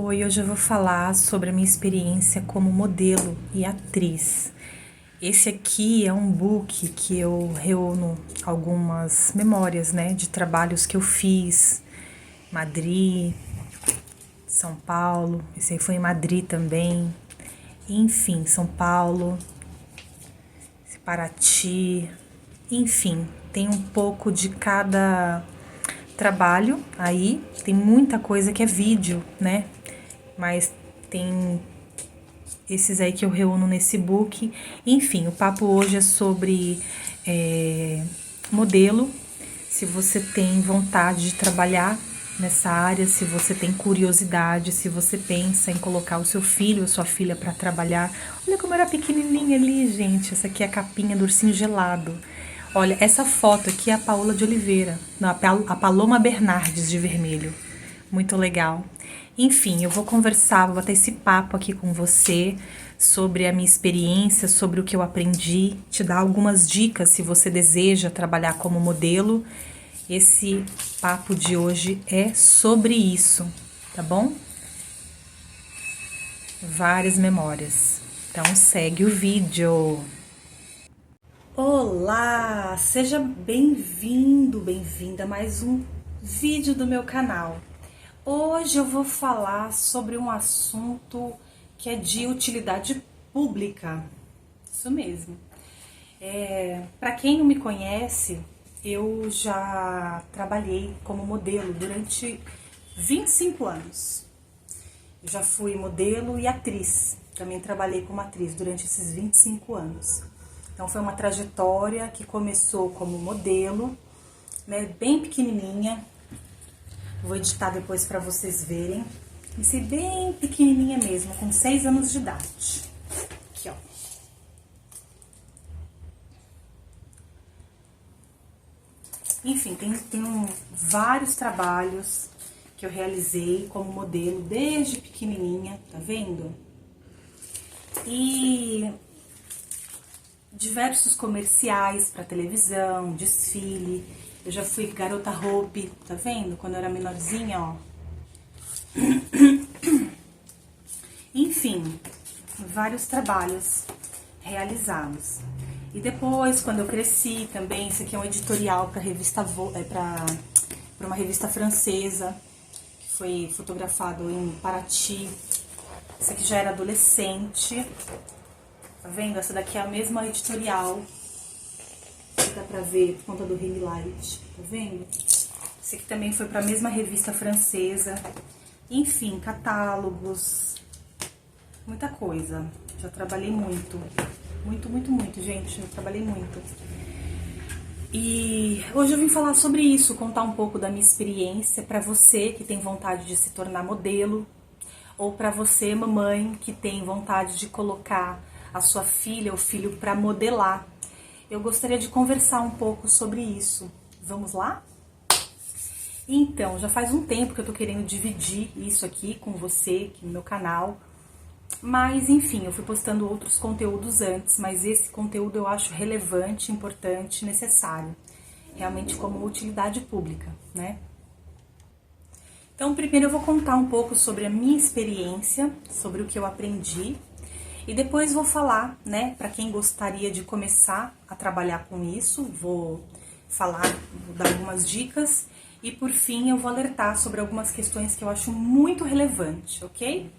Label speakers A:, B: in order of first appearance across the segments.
A: Oi, hoje eu vou falar sobre a minha experiência como modelo e atriz. Esse aqui é um book que eu reúno algumas memórias, né, de trabalhos que eu fiz, Madrid, São Paulo, esse aí foi em Madrid também, enfim, São Paulo, Paraty, enfim, tem um pouco de cada trabalho aí, tem muita coisa que é vídeo, né? Mas tem esses aí que eu reúno nesse book. Enfim, o papo hoje é sobre modelo. Se você tem vontade de trabalhar nessa área, se você tem curiosidade, se você pensa em colocar o seu filho ou sua filha para trabalhar. Olha como era pequenininha ali, gente. Essa aqui é a capinha do ursinho gelado. Olha, essa foto aqui é a Paola de Oliveira, não, a Paloma Bernardes de vermelho. Muito legal. Enfim, eu vou conversar, vou bater esse papo aqui com você sobre a minha experiência, sobre o que eu aprendi, te dar algumas dicas se você deseja trabalhar como modelo. Esse papo de hoje é sobre isso, tá bom? Várias memórias. Então segue o vídeo. Olá, seja bem-vindo, bem-vinda a mais um vídeo do meu canal. Hoje eu vou falar sobre um assunto que é de utilidade pública, isso mesmo. Para quem não me conhece, eu já trabalhei como modelo durante 25 anos. Eu já fui modelo e atriz, também trabalhei como atriz durante esses 25 anos. Então foi uma trajetória que começou como modelo, né, bem pequenininha. Vou editar depois para vocês verem. Comecei bem pequenininha mesmo, com 6 anos de idade. Aqui, ó. Enfim, tem vários trabalhos que eu realizei como modelo desde pequenininha, tá vendo? E diversos comerciais para televisão, desfile. Eu já fui garota Hope, tá vendo? Quando eu era menorzinha, ó. Enfim, vários trabalhos realizados. E depois, quando eu cresci também, isso aqui é um editorial para revista para uma revista francesa, que foi fotografado em Paraty. Esse aqui já era adolescente. Tá vendo? Essa daqui é a mesma editorial. Dá pra ver por conta do ring light, tá vendo? Esse aqui também foi pra mesma revista francesa. Enfim, catálogos, muita coisa. Já trabalhei muito. Muito, gente. Eu trabalhei muito. E hoje eu vim falar sobre isso, contar um pouco da minha experiência pra você que tem vontade de se tornar modelo, ou pra você, mamãe, que tem vontade de colocar a sua filha ou filho pra modelar. Eu gostaria de conversar um pouco sobre isso. Vamos lá? Então, já faz um tempo que eu tô querendo dividir isso aqui com você, aqui no meu canal. Mas, enfim, eu fui postando outros conteúdos antes, mas esse conteúdo eu acho relevante, importante, necessário. Realmente como utilidade pública, né? Então, primeiro eu vou contar um pouco sobre a minha experiência, sobre o que eu aprendi. E depois vou falar, né, para quem gostaria de começar a trabalhar com isso, vou dar algumas dicas e por fim eu vou alertar sobre algumas questões que eu acho muito relevantes, ok?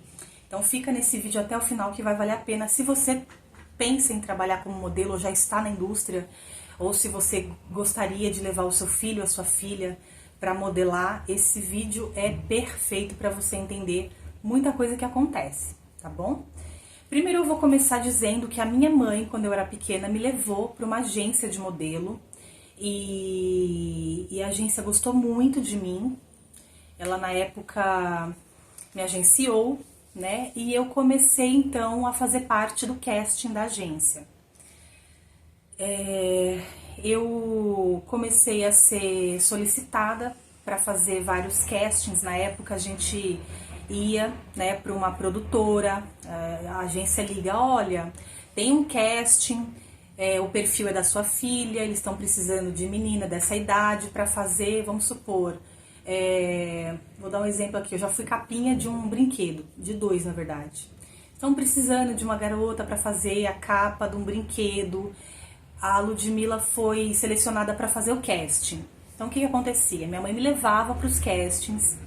A: Então fica nesse vídeo até o final que vai valer a pena. Se você pensa em trabalhar como modelo ou já está na indústria, ou se você gostaria de levar o seu filho ou a sua filha para modelar, esse vídeo é perfeito para você entender muita coisa que acontece, tá bom? Primeiro eu vou começar dizendo que a minha mãe, quando eu era pequena, me levou para uma agência de modelo e a agência gostou muito de mim. Ela na época me agenciou, né? E eu comecei então a fazer parte do casting da agência. Eu comecei a ser solicitada para fazer vários castings. Na época a gente ia, né, para uma produtora, a agência liga, olha, tem um casting, o perfil é da sua filha, eles estão precisando de menina dessa idade para fazer, vamos supor, Vou dar um exemplo aqui, eu já fui capinha de um brinquedo, de dois na verdade. Estão precisando de uma garota para fazer a capa de um brinquedo. A Ludmilla foi selecionada para fazer o casting. Então o que acontecia? Minha mãe me levava para os castings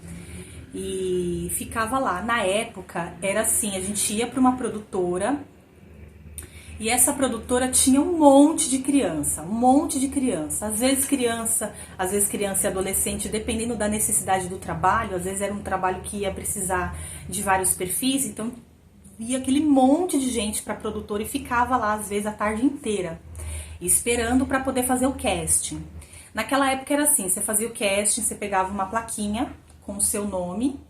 A: e ficava lá. Na época era assim, a gente ia para uma produtora e essa produtora tinha um monte de criança, às vezes criança e adolescente, dependendo da necessidade do trabalho. Às vezes era um trabalho que ia precisar de vários perfis, então ia aquele monte de gente para a produtora e ficava lá às vezes a tarde inteira esperando para poder fazer o casting. Naquela época era assim, você fazia o casting, você pegava uma plaquinha com o seu nome,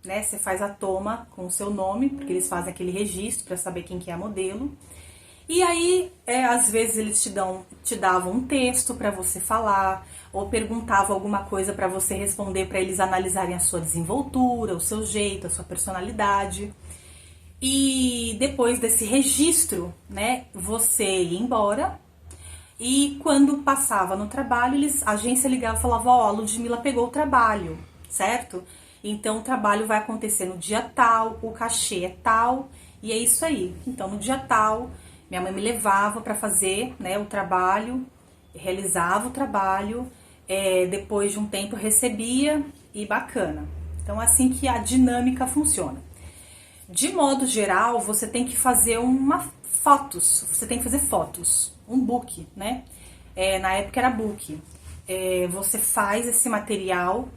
A: né? Você faz a toma com o seu nome, porque eles fazem aquele registro para saber quem que é a modelo. E aí, às vezes eles te davam um texto para você falar, ou perguntavam alguma coisa para você responder, para eles analisarem a sua desenvoltura, o seu jeito, a sua personalidade. E depois desse registro, né, você ia embora. E quando passava no trabalho, a agência ligava e falava, ó, a Ludmilla pegou o trabalho, certo? Então o trabalho vai acontecer no dia tal, o cachê é tal, e é isso aí. Então no dia tal, minha mãe me levava para fazer, né, o trabalho, realizava o trabalho, depois de um tempo recebia e bacana. Então é assim que a dinâmica funciona. De modo geral, você tem que fazer fotos, um book, né? Na época era book. Você faz esse material,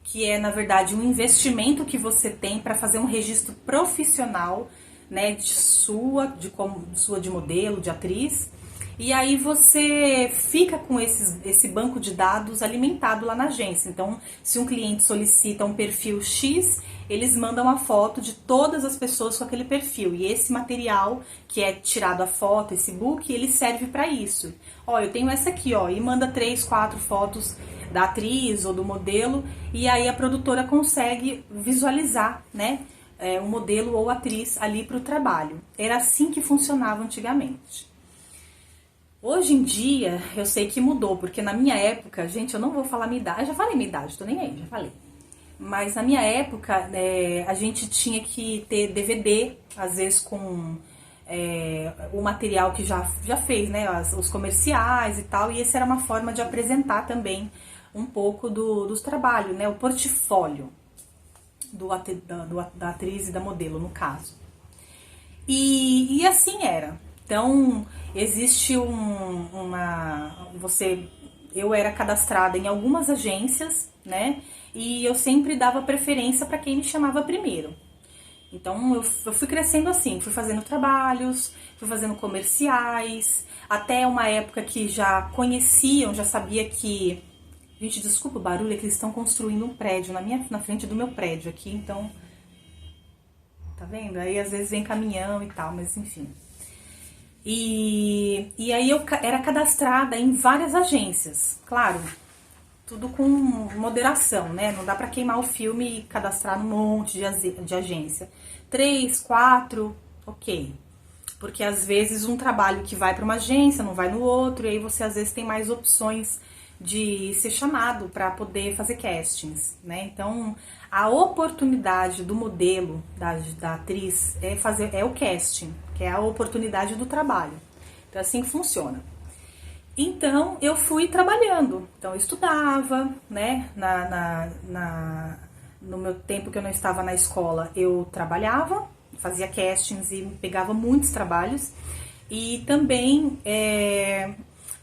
A: que é, na verdade, um investimento que você tem para fazer um registro profissional, né? Sua de modelo, de atriz. E aí você fica com esse banco de dados alimentado lá na agência. Então, se um cliente solicita um perfil X, eles mandam a foto de todas as pessoas com aquele perfil. E esse material, que é tirado a foto, esse book, ele serve para isso. Ó, eu tenho essa aqui, ó, e manda 3, 4 fotos da atriz ou do modelo, e aí a produtora consegue visualizar, né, o modelo ou atriz ali para o trabalho. Era assim que funcionava antigamente. Hoje em dia, eu sei que mudou, porque na minha época, gente, eu não vou falar minha idade, eu já falei minha idade, tô nem aí, já falei. Mas na minha época, a gente tinha que ter DVD, às vezes com o material que já fez, né, os comerciais e tal, e essa era uma forma de apresentar também um pouco dos trabalhos, né, o portfólio da atriz e da modelo, no caso. E assim era. Então, existe eu era cadastrada em algumas agências, né? E eu sempre dava preferência para quem me chamava primeiro. Então, eu fui crescendo assim, fui fazendo trabalhos, fui fazendo comerciais, até uma época que já conheciam, já sabia que... Gente, desculpa o barulho, é que eles estão construindo um prédio na frente do meu prédio aqui, então... Tá vendo? Aí, às vezes, vem caminhão e tal, mas enfim... E aí eu era cadastrada em várias agências, claro, tudo com moderação, né? Não dá pra queimar o filme e cadastrar num monte de agência. 3, 4, ok. Porque às vezes um trabalho que vai pra uma agência não vai no outro, e aí você às vezes tem mais opções de ser chamado para poder fazer castings, né? Então, a oportunidade do modelo, da atriz, é o casting, que é a oportunidade do trabalho. Então, assim que funciona. Então, eu fui trabalhando. Então, eu estudava, né? No meu tempo que eu não estava na escola, eu trabalhava, fazia castings e pegava muitos trabalhos. E também...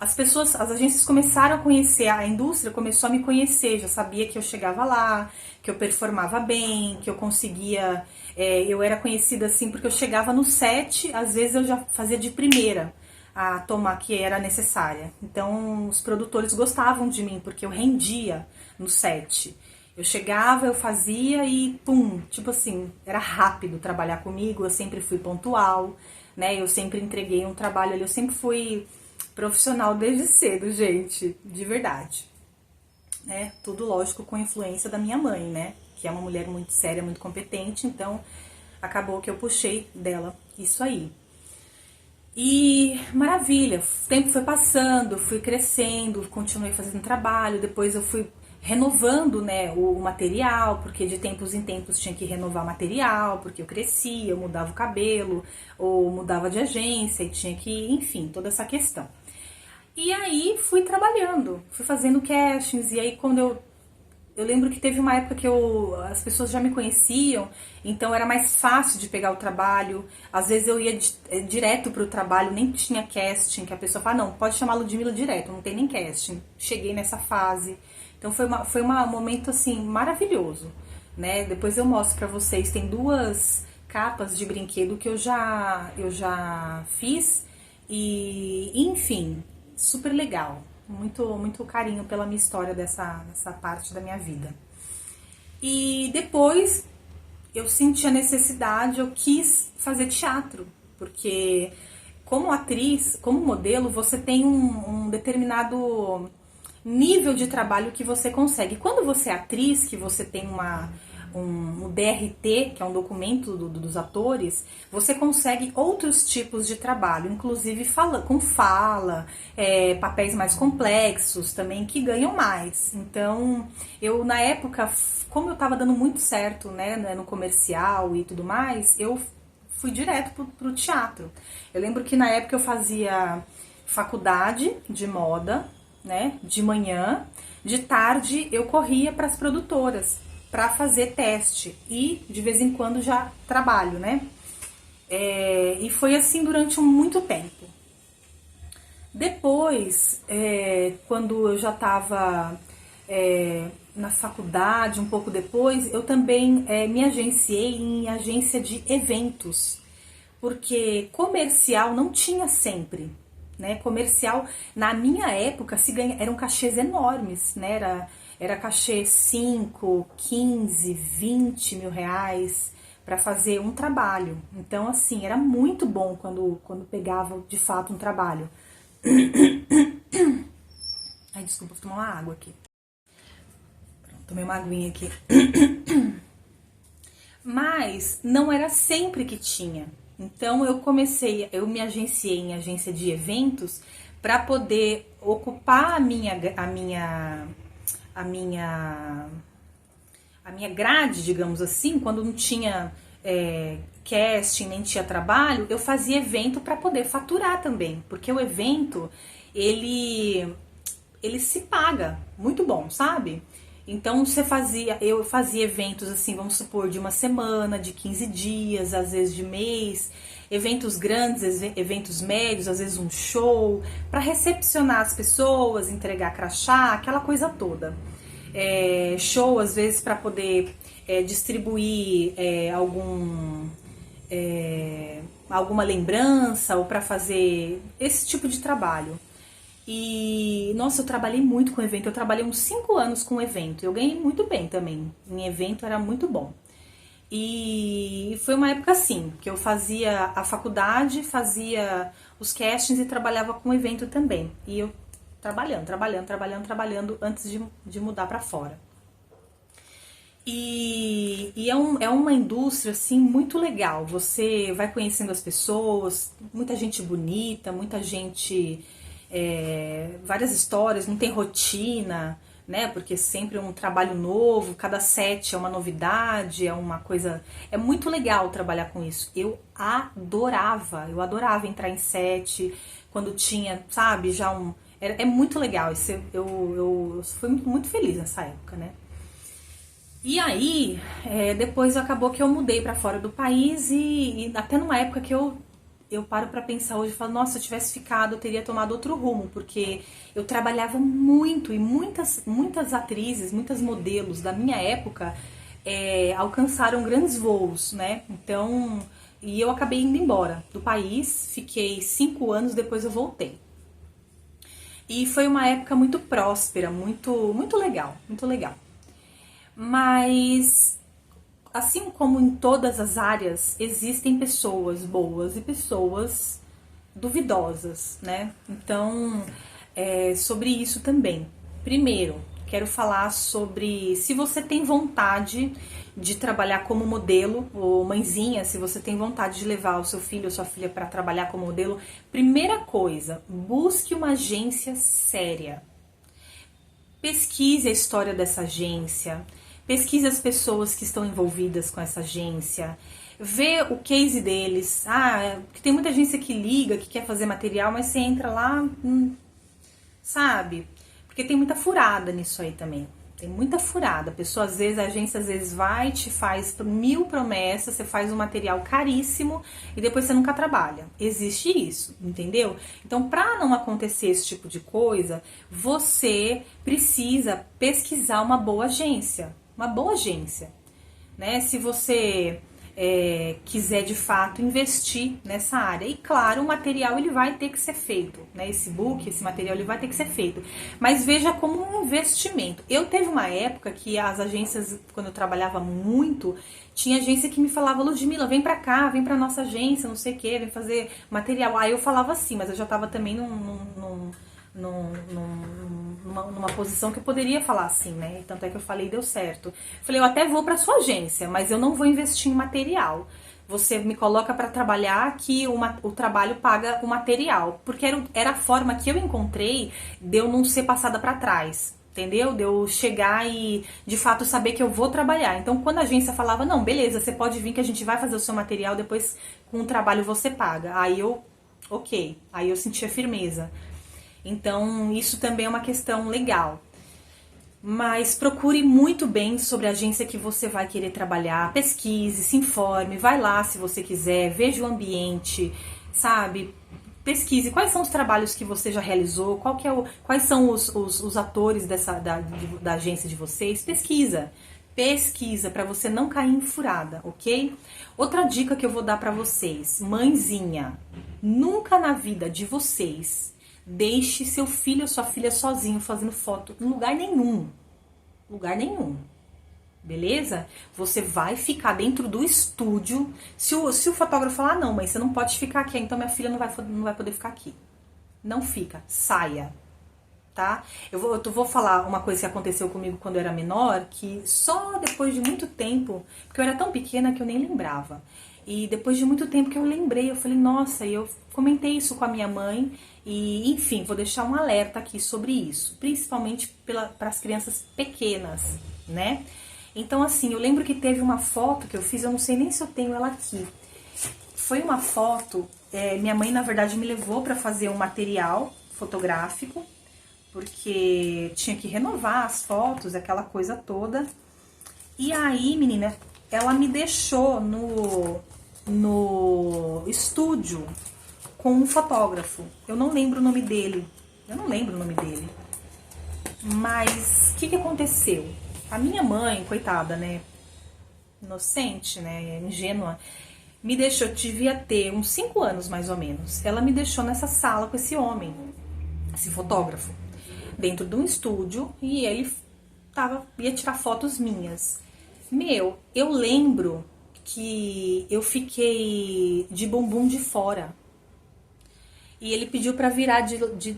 A: as agências começaram a conhecer, a indústria começou a me conhecer, já sabia que eu chegava lá, que eu performava bem, que eu conseguia, eu era conhecida assim porque eu chegava no set, às vezes eu já fazia de primeira a tomar que era necessária. Então os produtores gostavam de mim porque eu rendia no set. Eu chegava, eu fazia e pum, tipo assim, era rápido trabalhar comigo, eu sempre fui pontual, né? Eu sempre entreguei um trabalho ali, eu sempre fui profissional desde cedo, gente, de verdade, né? Tudo lógico com influência da minha mãe, né? Que é uma mulher muito séria, muito competente, então acabou que eu puxei dela isso aí. E maravilha, o tempo foi passando, fui crescendo, continuei fazendo trabalho, depois eu fui renovando, né, o material, porque de tempos em tempos tinha que renovar material, porque eu crescia, eu mudava o cabelo, ou mudava de agência e tinha que, enfim, toda essa questão. E aí fui trabalhando, fui fazendo castings, e aí quando eu lembro que teve uma época que as pessoas já me conheciam, então era mais fácil de pegar o trabalho. Às vezes eu ia direto pro trabalho, nem tinha casting, que a pessoa fala, não, pode chamar a Ludmilla direto, não tem nem casting. Cheguei nessa fase. Então foi um momento assim maravilhoso, né? Depois eu mostro pra vocês, tem 2 capas de brinquedo que eu já fiz e enfim, super legal. Muito carinho pela minha história dessa parte da minha vida. E depois eu senti a necessidade, eu quis fazer teatro, porque como atriz, como modelo, você tem um determinado nível de trabalho que você consegue. Quando você é atriz, que você tem um DRT, que é um documento dos atores, você consegue outros tipos de trabalho, inclusive com fala, papéis mais complexos também, que ganham mais. Então, eu na época, como eu estava dando muito certo, né, no comercial e tudo mais, eu fui direto pro teatro. Eu lembro que na época eu fazia faculdade de moda, né, de manhã, de tarde eu corria para as produtoras para fazer teste e de vez em quando já trabalho, né? E foi assim durante muito tempo. Depois, quando eu já estava na faculdade, um pouco depois, eu também me agenciei em agência de eventos, porque comercial não tinha sempre, né? Comercial, na minha época, eram cachês enormes, né? Era cachê 5, 15, 20 mil reais para fazer um trabalho. Então, assim, era muito bom quando pegava de fato um trabalho. Ai, desculpa, vou tomar uma água aqui. Pronto, tomei uma aguinha aqui. Mas não era sempre que tinha. Então eu me agenciei em agência de eventos para poder ocupar a minha grade, digamos assim, quando não tinha casting, nem tinha trabalho, eu fazia evento para poder faturar também, porque o evento ele se paga muito bom, sabe? Então eu fazia eventos assim, vamos supor, de uma semana, de 15 dias, às vezes de mês, eventos grandes, eventos médios, às vezes um show, para recepcionar as pessoas, entregar crachá, aquela coisa toda. Show, às vezes, para poder distribuir alguma lembrança ou para fazer esse tipo de trabalho. E, nossa, eu trabalhei muito com evento, eu trabalhei uns 5 anos com evento, eu ganhei muito bem também, em evento era muito bom. E foi uma época assim, que eu fazia a faculdade, fazia os castings e trabalhava com evento também. E eu trabalhando antes de mudar pra fora. É uma indústria assim muito legal. Você vai conhecendo as pessoas, muita gente bonita, muita gente, várias histórias, não tem rotina, né? Porque sempre é um trabalho novo, cada set é uma novidade, é uma coisa. É muito legal trabalhar com isso. Eu adorava entrar em set quando tinha, sabe, já um. É muito legal. Eu fui muito feliz nessa época, né? E aí, depois acabou que eu mudei pra fora do país e até numa época que eu paro pra pensar hoje e falo, nossa, se eu tivesse ficado, eu teria tomado outro rumo, porque eu trabalhava muito e muitas atrizes, muitas modelos da minha época alcançaram grandes voos, né? Então, e eu acabei indo embora do país, fiquei 5 anos, depois eu voltei. E foi uma época muito próspera, muito legal, muito legal. Mas, assim como em todas as áreas, existem pessoas boas e pessoas duvidosas, né? Então, sobre isso também. Primeiro, quero falar sobre se você tem vontade de trabalhar como modelo, ou mãezinha, se você tem vontade de levar o seu filho ou sua filha para trabalhar como modelo, primeira coisa, busque uma agência séria. pesquise a história dessa agência, pesquise as pessoas que estão envolvidas com essa agência, vê o case deles. Porque tem muita agência que liga, que quer fazer material, mas você entra lá, sabe? Porque tem muita furada nisso aí também. Tem muita furada. A pessoa, às vezes, a agência às vezes vai, te faz 1000 promessas, você faz um material caríssimo e depois você nunca trabalha. Existe isso, entendeu? Então, para não acontecer esse tipo de coisa, você precisa pesquisar uma boa agência. Uma boa agência, né? Se você quiser de fato investir nessa área. E claro, o material ele vai ter que ser feito, né? Esse book, esse material ele vai ter que ser feito. Mas veja como um investimento. Eu teve uma época que as agências, quando eu trabalhava muito, tinha agência que me falava: Ludmila, vem pra cá, vem pra nossa agência, não sei o que, vem fazer material. Aí eu falava assim, mas eu já tava também numa posição que eu poderia falar assim, né? Tanto é que eu falei e deu certo. Falei, eu até vou para sua agência, mas eu não vou investir em material. Você me coloca para trabalhar que o trabalho paga o material. Porque era a forma que eu encontrei de eu não ser passada para trás. Entendeu? De eu chegar e de fato saber que eu vou trabalhar. Então, quando a agência falava, não, beleza, você pode vir que a gente vai fazer o seu material, depois com o trabalho você paga. Aí eu, ok. Aí eu sentia firmeza. Então, isso também é uma questão legal. Mas procure muito bem sobre a agência que você vai querer trabalhar, pesquise, se informe, vai lá se você quiser, veja o ambiente, sabe? Pesquise quais são os trabalhos que você já realizou, quais são os atores da agência de vocês. Pesquisa para você não cair em furada, ok? Outra dica que eu vou dar para vocês, mãezinha, nunca na vida de vocês deixe seu filho ou sua filha sozinho fazendo foto em lugar nenhum. Lugar nenhum. Beleza? Você vai ficar dentro do estúdio. Se o fotógrafo falar, não, mas você não pode ficar aqui, então minha filha não vai poder ficar aqui. Não fica. Saia. Tá? Eu vou falar uma coisa que aconteceu comigo quando eu era menor, que só depois de muito tempo, porque eu era tão pequena que eu nem lembrava. E depois de muito tempo que eu lembrei, eu falei, nossa, e eu comentei isso com a minha mãe. E, enfim, vou deixar um alerta aqui sobre isso, principalmente para as crianças pequenas, né? Então, assim, eu lembro que teve uma foto que eu fiz, eu não sei nem se eu tenho ela aqui. Foi uma foto, minha mãe, na verdade, me levou para fazer um material fotográfico, porque tinha que renovar as fotos, aquela coisa toda. E aí, menina, ela me deixou no estúdio com um fotógrafo. Eu não lembro o nome dele. Mas o que aconteceu? A minha mãe, coitada, né? Inocente, né? Ingênua. Me deixou, devia ter uns 5 anos mais ou menos. Ela me deixou nessa sala com esse homem, esse fotógrafo, dentro de um estúdio, e ele ia tirar fotos minhas. Eu lembro que eu fiquei de bumbum de fora. E ele pediu pra virar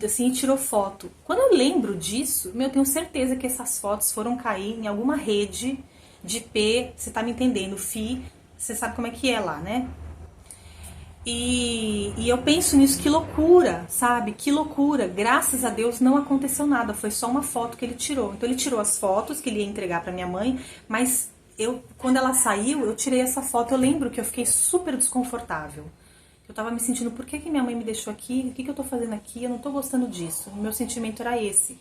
A: assim e tirou foto. Quando eu lembro disso, eu tenho certeza que essas fotos foram cair em alguma rede de IP, você tá me entendendo, FI, você sabe como é que é lá, né? E eu penso nisso, que loucura, sabe? Que loucura. Graças a Deus não aconteceu nada, foi só uma foto que ele tirou. Então ele tirou as fotos que ele ia entregar pra minha mãe, mas quando ela saiu, eu tirei essa foto. Eu lembro que eu fiquei super desconfortável. Eu tava me sentindo, por que minha mãe me deixou aqui? O que eu tô fazendo aqui? Eu não tô gostando disso. O meu sentimento era esse.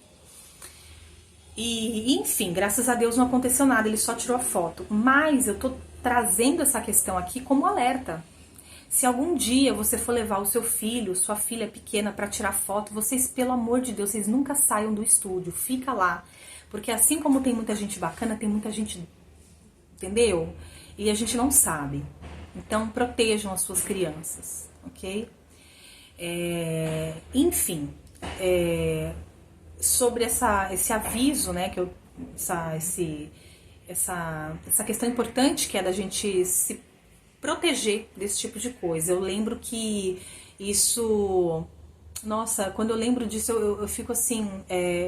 A: E, enfim, graças a Deus não aconteceu nada, ele só tirou a foto. Mas eu tô trazendo essa questão aqui como alerta. Se algum dia você for levar o seu filho, sua filha pequena para tirar foto, vocês, pelo amor de Deus, vocês nunca saiam do estúdio, fica lá. Porque assim como tem muita gente bacana, tem muita gente, entendeu? E a gente não sabe. Então, protejam as suas crianças, ok? Enfim, sobre esse aviso, né, essa questão importante que é da gente se proteger desse tipo de coisa. Eu lembro que isso... Nossa, quando eu lembro disso, eu fico assim,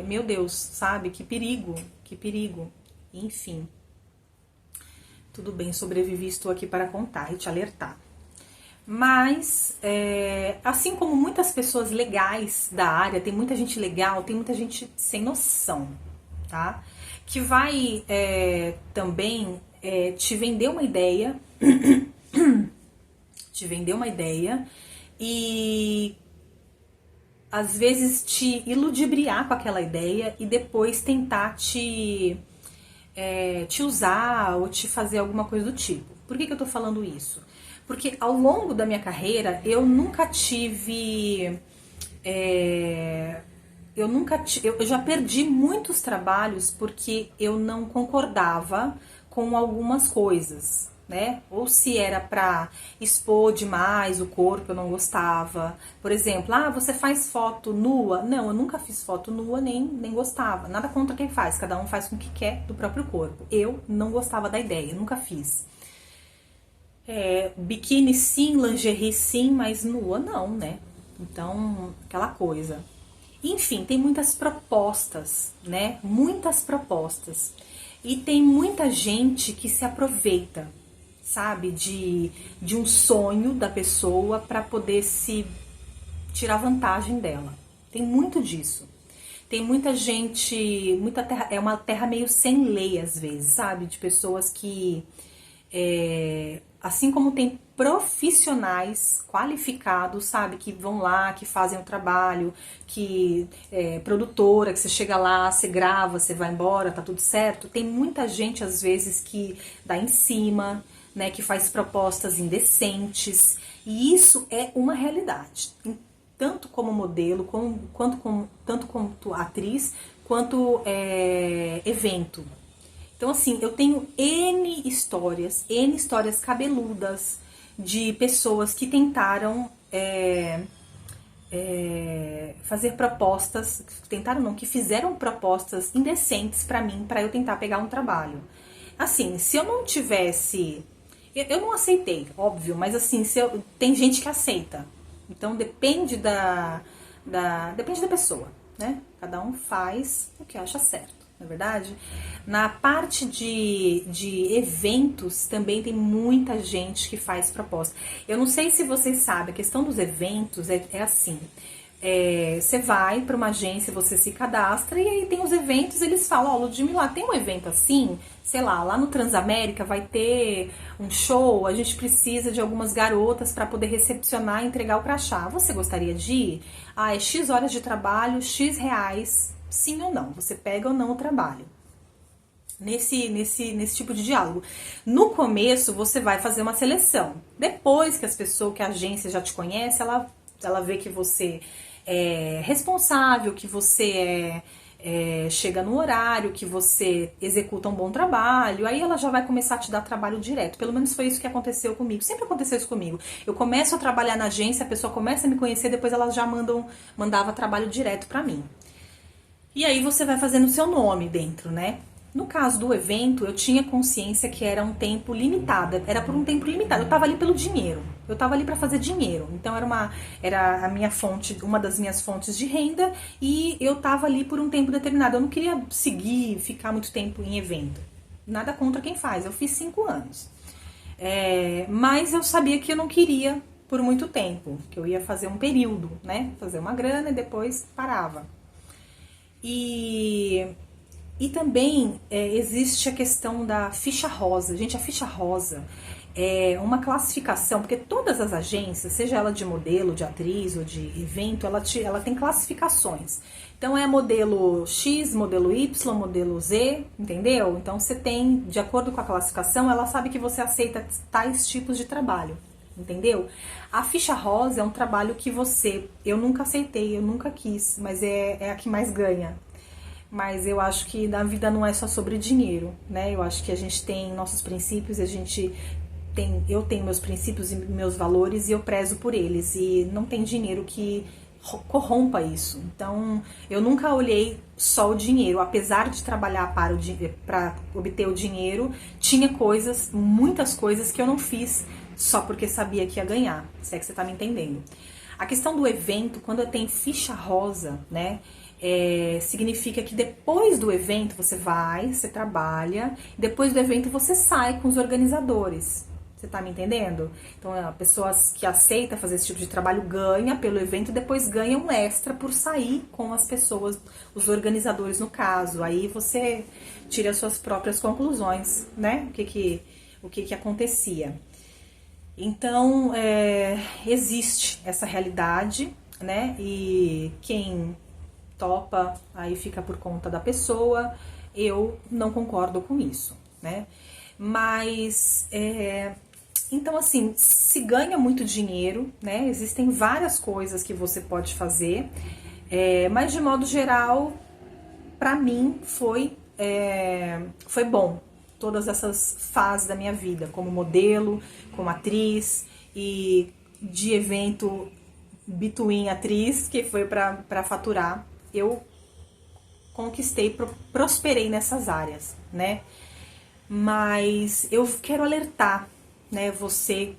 A: meu Deus, sabe? Que perigo, que perigo. Enfim... Tudo bem, sobrevivi, estou aqui para contar e te alertar. Mas, assim como muitas pessoas legais da área, tem muita gente legal, tem muita gente sem noção, tá? Que vai também te vender uma ideia, e às vezes te iludibriar com aquela ideia e depois tentar te usar ou te fazer alguma coisa do tipo. Por que eu tô falando isso? Porque ao longo da minha carreira eu nunca tive... eu já perdi muitos trabalhos porque eu não concordava com algumas coisas, né? Ou se era pra expor demais o corpo, eu não gostava. Por exemplo, você faz foto nua? Não, eu nunca fiz foto nua, nem gostava. Nada contra quem faz, cada um faz com o que quer do próprio corpo. Eu não gostava da ideia, nunca fiz. Biquíni sim, lingerie sim, mas nua não, né? Então, aquela coisa. Enfim, tem muitas propostas, né? Muitas propostas. E tem muita gente que se aproveita, sabe? De um sonho da pessoa para poder se tirar vantagem dela. Tem muito disso. Tem muita gente, muita terra, é uma terra meio sem lei às vezes, sabe? De pessoas que, assim como tem profissionais qualificados, sabe, que vão lá, que fazem o trabalho, que produtora, que você chega lá, você grava, você vai embora, tá tudo certo. Tem muita gente às vezes que dá em cima, né, que faz propostas indecentes, e isso é uma realidade, tanto como modelo, tanto quanto atriz, quanto evento. Então, assim, eu tenho N histórias cabeludas de pessoas que tentaram fazer propostas, que fizeram propostas indecentes pra mim, pra eu tentar pegar um trabalho. Assim, se eu não tivesse... Eu não aceitei, óbvio, mas assim, tem gente que aceita. Então, depende depende da pessoa, né? Cada um faz o que acha certo. Na verdade, na parte de eventos também tem muita gente que faz proposta. Eu não sei se vocês sabem, a questão dos eventos é assim. Você vai para uma agência, você se cadastra e aí tem os eventos, eles falam, Ludmila, tem um evento assim, sei lá no Transamérica vai ter um show, a gente precisa de algumas garotas para poder recepcionar e entregar o crachá. Você gostaria de ir? É X horas de trabalho, X reais, sim ou não? Você pega ou não o trabalho? Nesse tipo de diálogo. No começo, você vai fazer uma seleção. Depois que que a agência já te conhece, ela vê que você é responsável, que você chega no horário, que você executa um bom trabalho, aí ela já vai começar a te dar trabalho direto. Pelo menos foi isso que aconteceu comigo. Sempre aconteceu isso comigo. Eu começo a trabalhar na agência, a pessoa começa a me conhecer, depois elas já mandava trabalho direto pra mim. E aí você vai fazendo o seu nome dentro, né? No caso do evento, eu tinha consciência que era um tempo limitado, era por um tempo limitado. Eu tava ali pelo dinheiro, eu tava ali para fazer dinheiro. Então era a minha fonte, uma das minhas fontes de renda, e eu tava ali por um tempo determinado. Eu não queria ficar muito tempo em evento. Nada contra quem faz, eu fiz 5 anos. Mas eu sabia que eu não queria por muito tempo, que eu ia fazer um período, né? Fazer uma grana e depois parava. E também existe a questão da ficha rosa. Gente, a ficha rosa é uma classificação, porque todas as agências, seja ela de modelo, de atriz ou de evento, ela tem classificações. Então é modelo X, modelo Y, modelo Z, entendeu? Então você tem, de acordo com a classificação, ela sabe que você aceita tais tipos de trabalho, entendeu? A ficha rosa é um trabalho que eu nunca aceitei, eu nunca quis, mas é a que mais ganha. Mas eu acho que na vida não é só sobre dinheiro, né? Eu acho que a gente tem nossos princípios, eu tenho meus princípios e meus valores e eu prezo por eles. E não tem dinheiro que corrompa isso. Então, eu nunca olhei só o dinheiro. Apesar de trabalhar para obter o dinheiro, tinha muitas coisas que eu não fiz só porque sabia que ia ganhar. Se é que você tá me entendendo. A questão do evento, quando eu tenho ficha rosa, né? Significa que depois do evento você trabalha, depois do evento você sai com os organizadores. Você tá me entendendo? Então, a pessoa que aceita fazer esse tipo de trabalho ganha pelo evento e depois ganha um extra por sair com as pessoas, os organizadores no caso. Aí você tira as suas próprias conclusões, né? O que acontecia. Então, existe essa realidade, né? E quem topa, aí fica por conta da pessoa. Eu não concordo com isso, né? Mas, então assim, se ganha muito dinheiro, né? Existem várias coisas que você pode fazer, mas de modo geral, pra mim foi bom. Todas essas fases da minha vida, como modelo, como atriz e de evento between atriz, que foi pra faturar, eu conquistei, prosperei nessas áreas, né? Mas eu quero alertar, né, você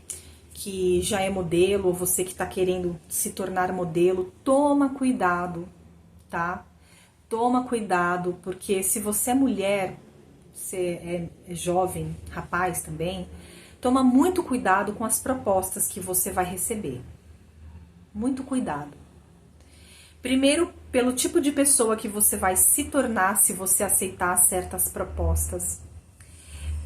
A: que já é modelo, ou você que está querendo se tornar modelo, toma cuidado, tá? Toma cuidado, porque se você é mulher, você é jovem, rapaz também, toma muito cuidado com as propostas que você vai receber. Muito cuidado. Primeiro, pelo tipo de pessoa que você vai se tornar se você aceitar certas propostas.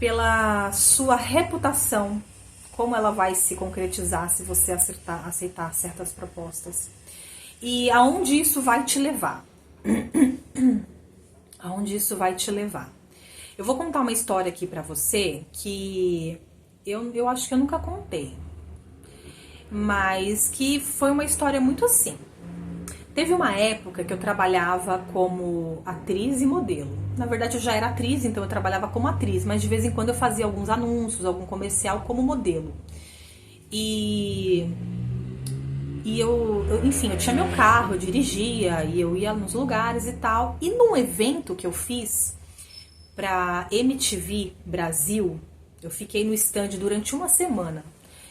A: Pela sua reputação, como ela vai se concretizar se você aceitar certas propostas. E aonde isso vai te levar. Aonde isso vai te levar. Eu vou contar uma história aqui pra você que eu acho que eu nunca contei. Mas que foi uma história muito assim. Teve uma época que eu trabalhava como atriz e modelo. Na verdade, eu já era atriz, então eu trabalhava como atriz, mas de vez em quando eu fazia alguns anúncios, algum comercial como modelo. Enfim, eu tinha meu carro, eu dirigia, e eu ia nos lugares e tal. E num evento que eu fiz pra MTV Brasil, eu fiquei no stand durante uma semana.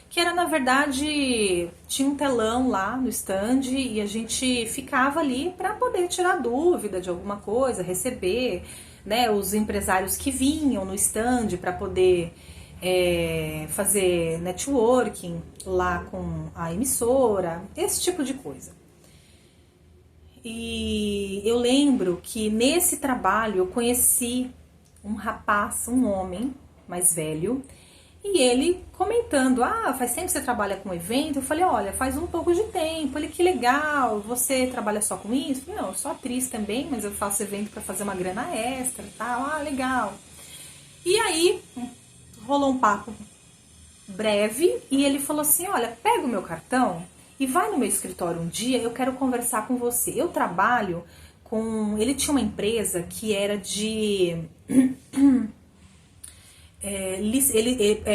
A: Que era, na verdade, tinha um telão lá no stand e a gente ficava ali para poder tirar dúvida de alguma coisa, receber, né, os empresários que vinham no stand para poder fazer networking lá com a emissora, esse tipo de coisa. E eu lembro que nesse trabalho eu conheci um rapaz, um homem mais velho, e ele comentando, faz tempo que você trabalha com evento? Eu falei, olha, faz um pouco de tempo. Ele, que legal, você trabalha só com isso? Eu falei, não, eu sou atriz também, mas eu faço evento para fazer uma grana extra e tal. Legal. E aí, rolou um papo breve e ele falou assim, olha, pega o meu cartão e vai no meu escritório um dia, eu quero conversar com você. Eu trabalho com... Ele tinha uma empresa que era de...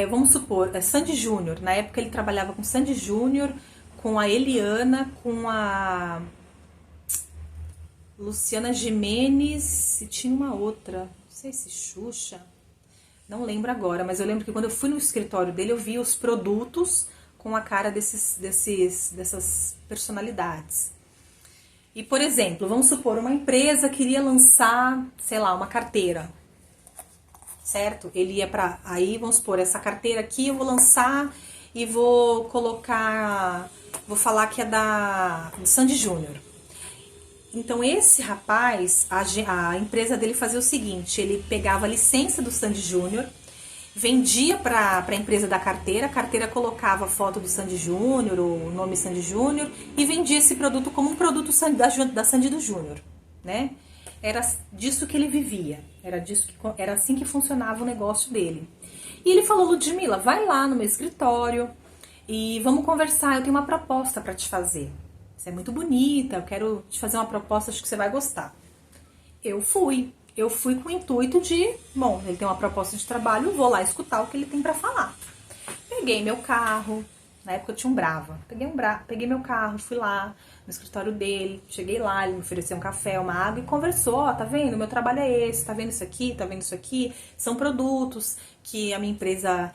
A: vamos supor, Sandy Júnior. Na época ele trabalhava com Sandy Júnior, com a Eliana, com a Luciana Gimenez e tinha uma outra, não sei se Xuxa, não lembro agora, mas eu lembro que quando eu fui no escritório dele eu vi os produtos com a cara dessas personalidades. E, por exemplo, vamos supor, uma empresa queria lançar, sei lá, uma carteira, certo? Ele ia pra... Aí, vamos supor, essa carteira aqui eu vou lançar e vou colocar... Vou falar que é do Sandy Júnior. Então, esse rapaz, a empresa dele fazia o seguinte, ele pegava a licença do Sandy Júnior, vendia para a empresa da carteira, a carteira colocava a foto do Sandy Júnior, o nome Sandy Júnior, e vendia esse produto como um produto da Sandy do Júnior, né? Era disso que ele vivia, era assim que funcionava o negócio dele. E ele falou, Ludmila, vai lá no meu escritório e vamos conversar, eu tenho uma proposta para te fazer. Você é muito bonita, eu quero te fazer uma proposta, acho que você vai gostar. Eu fui com o intuito de, bom, ele tem uma proposta de trabalho, eu vou lá escutar o que ele tem para falar. Peguei meu carro, na época eu tinha um Brava, peguei meu carro, fui lá no escritório dele, cheguei lá, ele me ofereceu um café, uma água e conversou, tá vendo, meu trabalho é esse, tá vendo isso aqui, são produtos que a minha empresa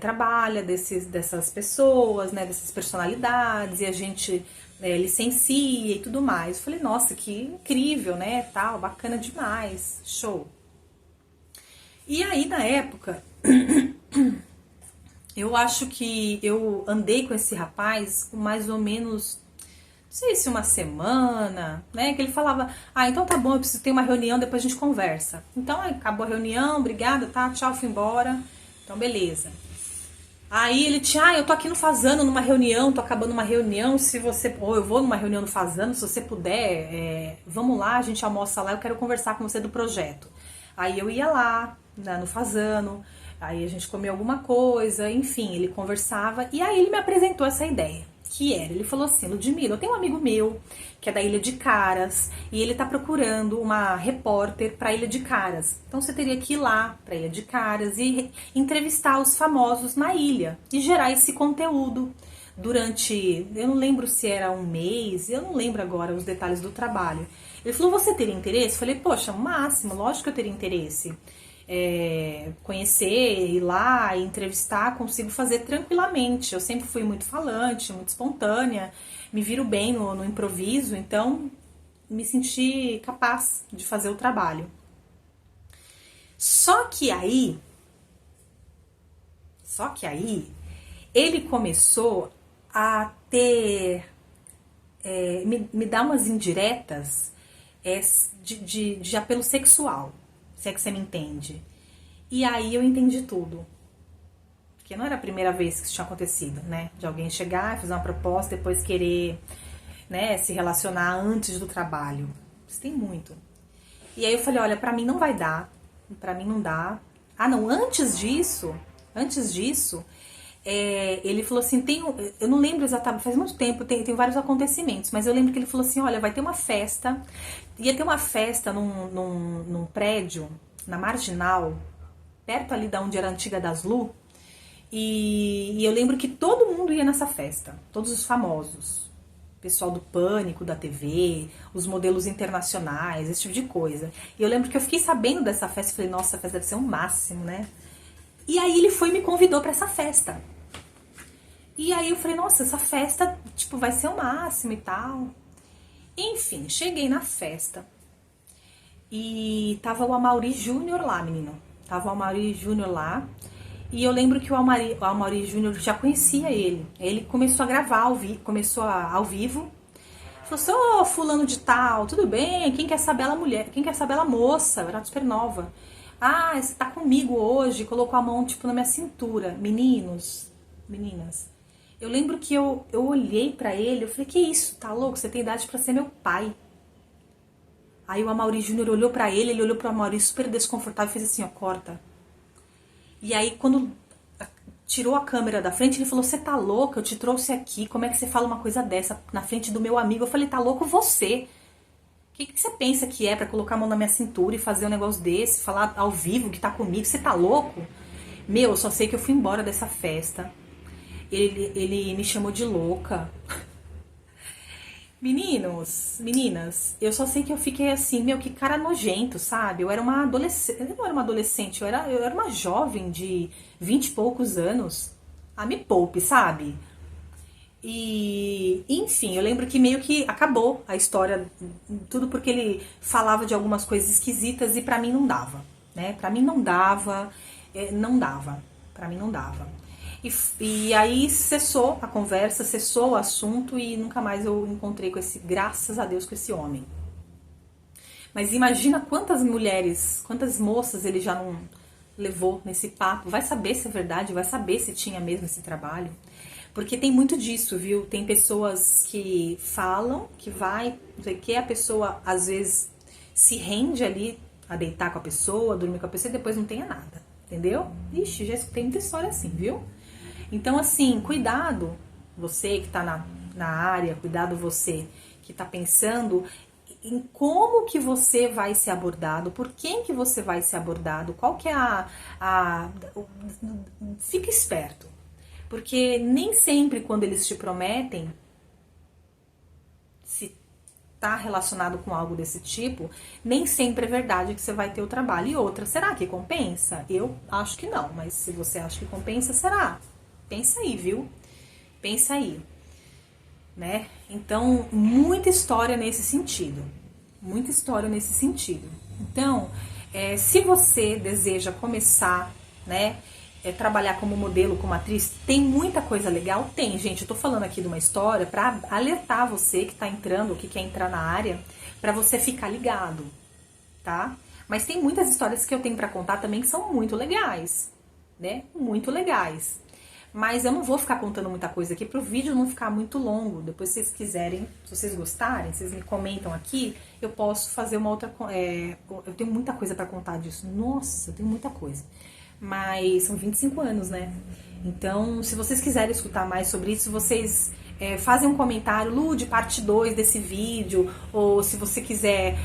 A: trabalha dessas pessoas, né, dessas personalidades, e a gente licencia e tudo mais. Eu falei, nossa, que incrível, né, tal, bacana demais, show. E aí, na época, Eu acho que eu andei com esse rapaz mais ou menos, não sei se uma semana, né? Que ele falava, ah, então tá bom, eu preciso ter uma reunião, depois a gente conversa. Então acabou a reunião, obrigada, tá, tchau, fui embora. Então beleza. Aí ele tinha, ah, eu tô aqui no Fazano numa reunião, tô acabando uma reunião, se você, ou eu vou numa reunião no Fazano, se você puder, vamos lá, a gente almoça lá, eu quero conversar com você do projeto. Aí eu ia lá, né, no Fazano, aí a gente comia alguma coisa, enfim, ele conversava, e aí ele me apresentou essa ideia, que era, ele falou assim, Ludmila, eu tenho um amigo meu, que é da Ilha de Caras, e ele tá procurando uma repórter pra Ilha de Caras. Então você teria que ir lá pra Ilha de Caras e entrevistar os famosos na ilha e gerar esse conteúdo durante, eu não lembro se era um mês, eu não lembro agora os detalhes do trabalho. Ele falou, você teria interesse? Eu falei, poxa, máximo, lógico que eu teria interesse. Conhecer, ir lá, entrevistar, consigo fazer tranquilamente. Eu sempre fui muito falante, muito espontânea, me viro bem no improviso, então me senti capaz de fazer o trabalho. Só que aí, ele começou a ter, me dar umas indiretas de apelo sexual, se é que você me entende. E aí eu entendi tudo. Porque não era a primeira vez que isso tinha acontecido, né? De alguém chegar, fazer uma proposta, depois querer, né, se relacionar antes do trabalho. Isso tem muito. E aí eu falei, olha, pra mim não vai dar. Pra mim não dá. Ah, não, antes disso, ele falou assim, eu não lembro exatamente, faz muito tempo, tem vários acontecimentos, mas eu lembro que ele falou assim, olha, vai ter uma festa, ia ter uma festa num prédio, na Marginal, perto ali da onde era a antiga das Lu, e eu lembro que todo mundo ia nessa festa, todos os famosos, pessoal do Pânico, da TV, os modelos internacionais, esse tipo de coisa. E eu lembro que eu fiquei sabendo dessa festa e falei, nossa, a festa deve ser o máximo, né? E aí ele foi e me convidou pra essa festa. E aí eu falei, nossa, essa festa, tipo, vai ser o máximo e tal. Enfim, cheguei na festa e tava o Amaury Júnior lá, menino. Tava o Amaury Júnior lá. E eu lembro que o Amaury Júnior já conhecia ele. Ele começou a gravar, ao vivo. Falou assim, ô fulano de tal, tudo bem? Quem quer saber ela mulher? Quem quer saber ela moça? Era super nova. Ah, você tá comigo hoje? Colocou a mão, tipo, na minha cintura. Meninas. Eu lembro que eu olhei pra ele, eu falei, que isso? Tá louco? Você tem idade pra ser meu pai. Aí o Amaury Júnior olhou pra ele olhou pro Amaury super desconfortável e fez assim, ó, corta. E aí, quando tirou a câmera da frente, ele falou, você tá louca? Eu te trouxe aqui, como é que você fala uma coisa dessa na frente do meu amigo? Eu falei, tá louco você? O que você pensa que é pra colocar a mão na minha cintura e fazer um negócio desse, falar ao vivo que tá comigo? Você tá louco? Meu, eu só sei que eu fui embora dessa festa. Ele me chamou de louca. Meninas, eu só sei que eu fiquei assim, meu, que cara nojento, sabe? Eu era uma adolescente, eu não era uma adolescente, eu era uma jovem de 20 e poucos anos. Ah, me poupe, sabe? E, enfim, eu lembro que meio que acabou a história, tudo porque ele falava de algumas coisas esquisitas e pra mim não dava, né? Pra mim não dava, pra mim não dava. E aí cessou a conversa, cessou o assunto e nunca mais eu encontrei com graças a Deus, com esse homem. Mas imagina quantas mulheres, quantas moças ele já não levou nesse papo. Vai saber se é verdade, vai saber se tinha mesmo esse trabalho. Porque tem muito disso, viu? Tem pessoas que falam que vai, não sei o que, a pessoa às vezes se rende ali a deitar com a pessoa, a dormir com a pessoa e depois não tenha nada, entendeu? Ixi, já escutei muita história assim, viu? Então, assim, cuidado, você que tá na área, cuidado você que tá pensando em como que você vai ser abordado, por quem que você vai ser abordado, qual que é Fica esperto, porque nem sempre quando eles te prometem, se tá relacionado com algo desse tipo, nem sempre é verdade que você vai ter o trabalho. E outra, será que compensa? Eu acho que não, mas se você acha que compensa, será? Pensa aí, viu? Pensa aí, né? Então, muita história nesse sentido. Muita história nesse sentido. Então, se você deseja começar, né? trabalhar como modelo, como atriz, tem muita coisa legal? Tem, gente. Eu tô falando aqui de uma história pra alertar você que tá entrando, que quer entrar na área, pra você ficar ligado, tá? Mas tem muitas histórias que eu tenho pra contar também que são muito legais, né? Muito legais. Mas eu não vou ficar contando muita coisa aqui pro vídeo não ficar muito longo. Depois, se vocês quiserem, se vocês gostarem, vocês me comentam aqui, eu posso fazer uma outra... eu tenho muita coisa pra contar disso. Nossa, eu tenho muita coisa. Mas são 25 anos, né? Então, se vocês quiserem escutar mais sobre isso, vocês fazem um comentário, Lud, parte 2 desse vídeo, ou se você quiser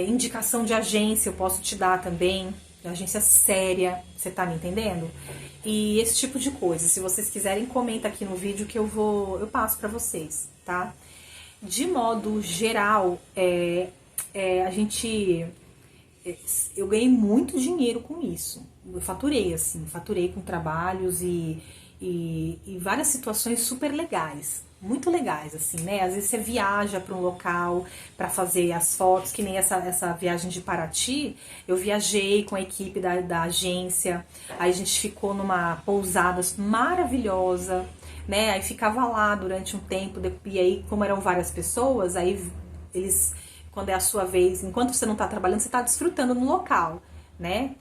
A: indicação de agência, eu posso te dar também, de agência séria, você tá me entendendo? E esse tipo de coisa, se vocês quiserem, comenta aqui no vídeo que eu passo pra vocês, tá? De modo geral, eu ganhei muito dinheiro com isso. Eu faturei com trabalhos e várias situações super legais, muito legais, assim, né? Às vezes você viaja para um local para fazer as fotos, que nem essa viagem de Paraty, eu viajei com a equipe da agência, aí a gente ficou numa pousada maravilhosa, né? Aí ficava lá durante um tempo, e aí, como eram várias pessoas, aí eles... Quando é a sua vez, enquanto você não tá trabalhando, você tá desfrutando no local, né?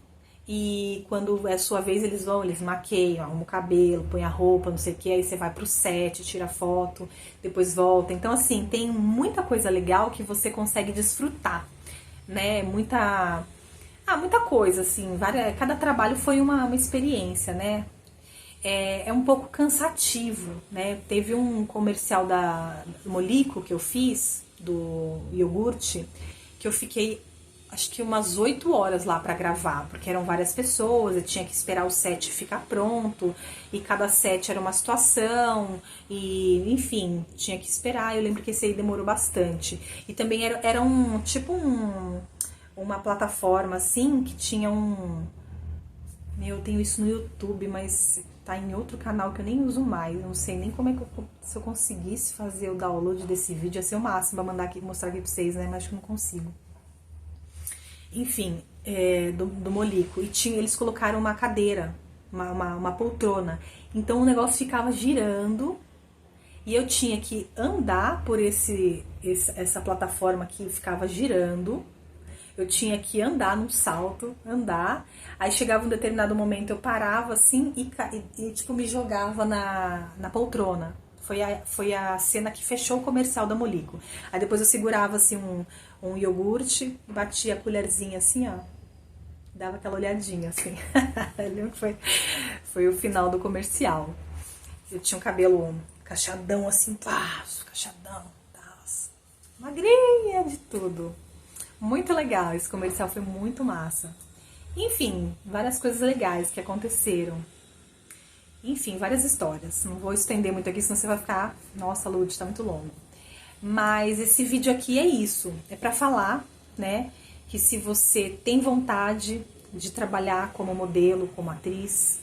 A: E quando é a sua vez, eles maqueiam, arrumam o cabelo, põem a roupa, não sei o que, aí você vai pro set, tira foto, depois volta. Então, assim, tem muita coisa legal que você consegue desfrutar, né? Muita coisa, assim, cada trabalho foi uma experiência, né? É um pouco cansativo, né? Teve um comercial do Molico que eu fiz, do iogurte, que eu fiquei acho que umas 8 horas lá pra gravar, porque eram várias pessoas, eu tinha que esperar o set ficar pronto, e cada set era uma situação, e enfim, tinha que esperar. Eu lembro que esse aí demorou bastante. E também era uma plataforma assim, que tinha eu tenho isso no YouTube, mas tá em outro canal que eu nem uso mais. Eu não sei nem como é que se eu conseguisse fazer o download desse vídeo, ia ser o máximo pra mostrar aqui pra vocês, né? Mas acho que não consigo. Enfim, do Molico. E eles colocaram uma cadeira, uma poltrona. Então o negócio ficava girando e eu tinha que andar por essa plataforma que ficava girando. Eu tinha que andar num salto, aí chegava um determinado momento, eu parava assim e tipo, me jogava na poltrona. Foi a cena que fechou o comercial da Molico. Aí depois eu segurava assim um iogurte, batia a colherzinha assim, ó, dava aquela olhadinha assim. Eu lembro que foi o final do comercial. Eu tinha um cabelo cacheadão assim, cacheadão, magrinha de tudo. Muito legal, esse comercial foi muito massa. Enfim, várias coisas legais que aconteceram. Enfim, várias histórias. Não vou estender muito aqui, senão você vai ficar... Nossa, Lud, tá muito longo. Mas esse vídeo aqui é isso. É pra falar, né, que se você tem vontade de trabalhar como modelo, como atriz,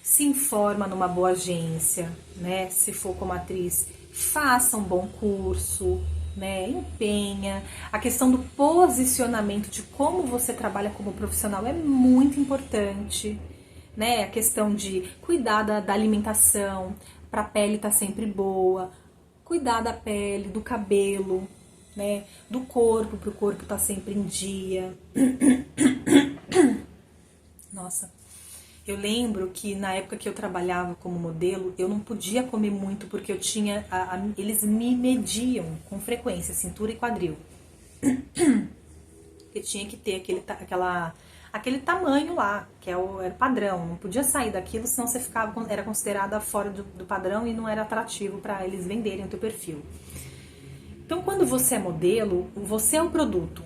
A: se informa numa boa agência, né? Se for como atriz, faça um bom curso, né, empenha. A questão do posicionamento, de como você trabalha como profissional é muito importante, né? A questão de cuidar da alimentação, para a pele estar sempre boa, cuidar da pele, do cabelo, né, do corpo, para o corpo estar sempre em dia. Nossa, eu lembro que na época que eu trabalhava como modelo, eu não podia comer muito porque eu tinha... eles me mediam com frequência, cintura e quadril. Eu tinha que ter aquele tamanho lá, que era o padrão. Não podia sair daquilo, senão você era considerada fora do padrão e não era atrativo para eles venderem o teu perfil. Então, quando você é modelo, você é o produto.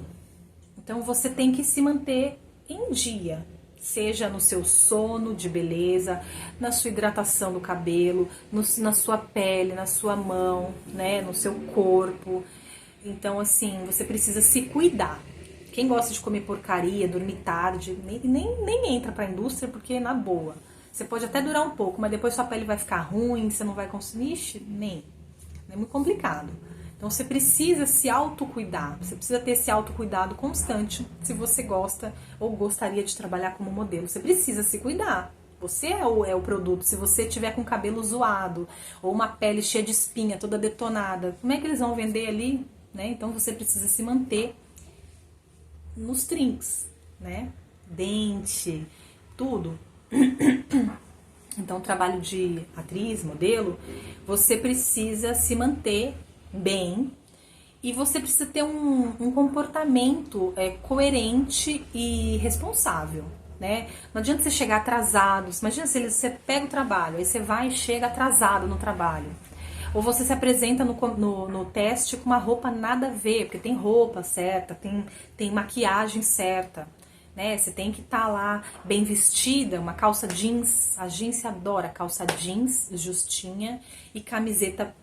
A: Então, você tem que se manter em dia. Seja no seu sono de beleza, na sua hidratação do cabelo, na sua pele, na sua mão, né, no seu corpo. Então, assim, você precisa se cuidar. Quem gosta de comer porcaria, dormir tarde, nem entra pra indústria, porque na boa. Você pode até durar um pouco, mas depois sua pele vai ficar ruim, você não vai conseguir, nem. É muito complicado. Então você precisa se autocuidar, você precisa ter esse autocuidado constante se você gosta ou gostaria de trabalhar como modelo. Você precisa se cuidar. Você é o produto. Se você tiver com o cabelo zoado ou uma pele cheia de espinha, toda detonada, como é que eles vão vender ali? Né? Então você precisa se manter nos trinks, né? Dente, tudo. Então, trabalho de atriz, modelo, você precisa se manter bem e você precisa ter um comportamento coerente e responsável, né? Não adianta você chegar atrasado. Imagina se você pega o trabalho, aí você vai e chega atrasado no trabalho. Ou você se apresenta no teste com uma roupa nada a ver, porque tem roupa certa, tem maquiagem certa, né? Você tem que estar lá bem vestida, uma calça jeans, a gente adora calça jeans justinha e camiseta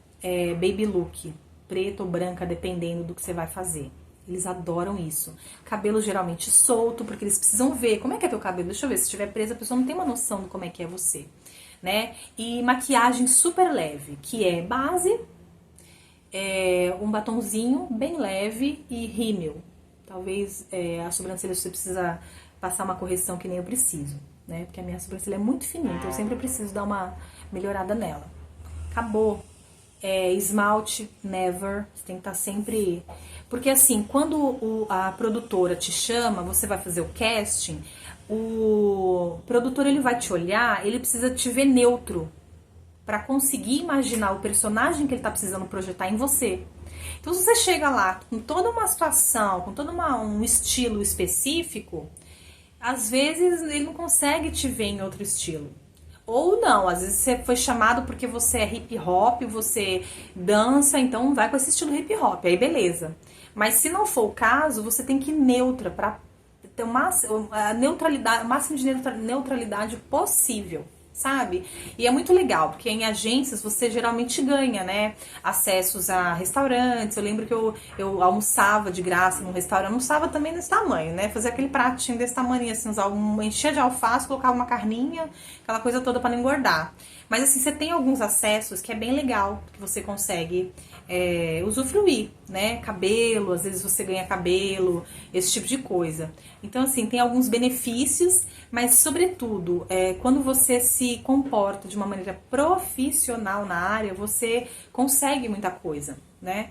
A: baby look, preta ou branca, dependendo do que você vai fazer. Eles adoram isso. Cabelo geralmente solto, porque eles precisam ver como é que é teu cabelo. Deixa eu ver, se estiver presa, a pessoa não tem uma noção de como é que é você, né? E maquiagem super leve, que é base, um batonzinho bem leve e rímel. Talvez a sobrancelha você precisa passar uma correção que nem eu preciso, né? Porque a minha sobrancelha é muito fininha, então eu sempre preciso dar uma melhorada nela. Acabou. Esmalte, never. Você tem que estar sempre... Porque assim, quando a produtora te chama, você vai fazer o casting, o produtor ele vai te olhar, ele precisa te ver neutro para conseguir imaginar o personagem que ele tá precisando projetar em você. Então, se você chega lá com toda uma situação, com todo um estilo específico, às vezes ele não consegue te ver em outro estilo. Ou não, às vezes você foi chamado porque você é hip hop, você dança, então vai com esse estilo hip hop, aí beleza. Mas se não for o caso, você tem que ir neutra para ter o máximo de neutralidade possível, sabe? E é muito legal, porque em agências você geralmente ganha, né? Acessos a restaurantes. Eu lembro que eu almoçava de graça num restaurante, eu almoçava também desse tamanho, né? Fazia aquele pratinho desse tamanho, assim, enchia de alface, colocava uma carninha, aquela coisa toda para não engordar. Mas assim, você tem alguns acessos que é bem legal, que você consegue usufruir, né? Cabelo, às vezes você ganha cabelo, esse tipo de coisa. Então, assim, tem alguns benefícios, mas sobretudo, quando você se comporta de uma maneira profissional na área, você consegue muita coisa, né?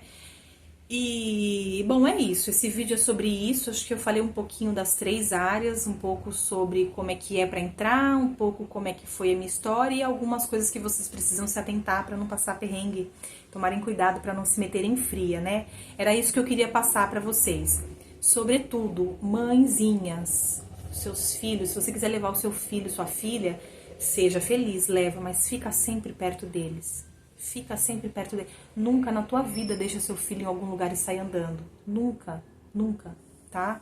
A: E, bom, é isso. Esse vídeo é sobre isso. Acho que eu falei um pouquinho das 3 áreas, um pouco sobre como é que é para entrar, um pouco como é que foi a minha história e algumas coisas que vocês precisam se atentar para não passar perrengue. Tomarem cuidado para não se meterem em fria, né? Era isso que eu queria passar para vocês. Sobretudo, mãezinhas, seus filhos, se você quiser levar o seu filho, sua filha, seja feliz, leva, mas fica sempre perto deles. Fica sempre perto dele. Nunca na tua vida deixa seu filho em algum lugar e sai andando. Nunca, nunca, tá?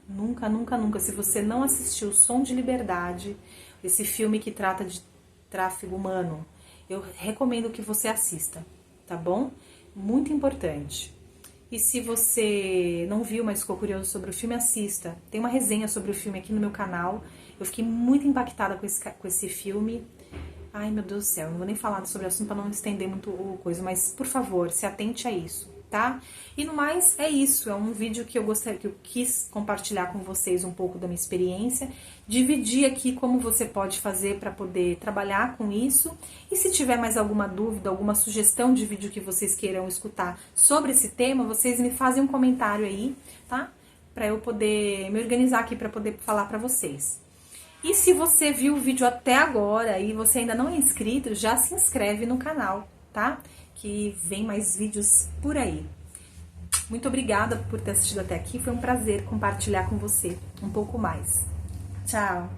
A: Nunca, nunca, nunca. Se você não assistiu Som de Liberdade, esse filme que trata de tráfico humano, eu recomendo que você assista, tá bom? Muito importante. E se você não viu, mas ficou curioso sobre o filme, assista. Tem uma resenha sobre o filme aqui no meu canal. Eu fiquei muito impactada com esse filme. Ai, meu Deus do céu, não vou nem falar sobre o assunto para não estender muito o coisa, mas, por favor, se atente a isso, tá? E no mais, é isso, é um vídeo que eu quis compartilhar com vocês um pouco da minha experiência, dividir aqui como você pode fazer para poder trabalhar com isso, e se tiver mais alguma dúvida, alguma sugestão de vídeo que vocês queiram escutar sobre esse tema, vocês me fazem um comentário aí, tá? Para eu poder me organizar aqui para poder falar para vocês. E se você viu o vídeo até agora e você ainda não é inscrito, já se inscreve no canal, tá? Que vem mais vídeos por aí. Muito obrigada por ter assistido até aqui, foi um prazer compartilhar com você um pouco mais. Tchau!